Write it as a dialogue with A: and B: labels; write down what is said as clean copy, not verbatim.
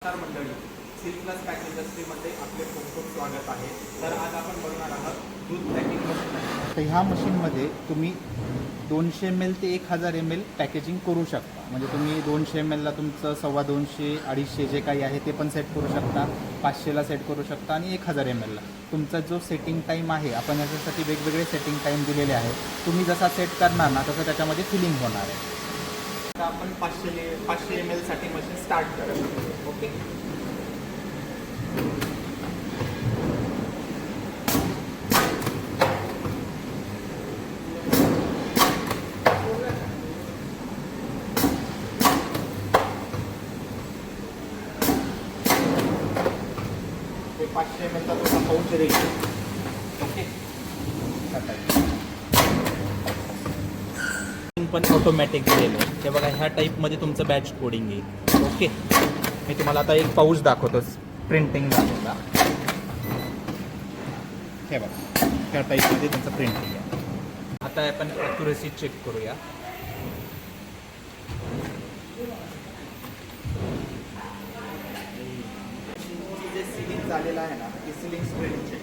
A: नमस्कार मंडळी, C plus pack इंडस्ट्रीमध्ये आपले खूप खूप स्वागत आहे. तर आज आपण बघणार आहात दूध पॅकिंग मशीन.
B: तर ह्या मशीनमध्ये तुम्ही 200 ml ते 1000 ml पॅकेजिंग करू शकता. म्हणजे तुम्ही 200 mlला तुमचं 250, 250 जे काही आहे ते पण सेट करू शकता, 500ला सेट करू शकता आणि 1000 mlला. तुमचा जो सेटिंग टाईम आहे, आपण याच्यासाठी वेगवेगळे सेटिंग टाईम दिलेले आहे. तुम्ही जसा सेट करणार ना तसं त्याच्यामध्ये फिलिंग होणार आहे.
A: आता आपण 500 ml साठी मशीन स्टार्ट करत आहोत. ओके, ते 500 ml चा तुमचा पाऊच रेडी. ओके, पण ऑटोमॅटिक दिलेलं आहे. हे बघा, ह्या टाईपमध्ये तुमचं बॅच कोडिंग येईल. ओके, मी तुम्हाला आता एक पाऊच दाखवतो प्रिंटिंग झालेला. हे बघा, ह्या टाईपमध्ये तुमचं प्रिंटिंग आहे. आता आपण ॲक्युरेसी चेक करूया. जे सिलिंग झालेलं आहे ना, ते सिलिंग स्प्रेड चेक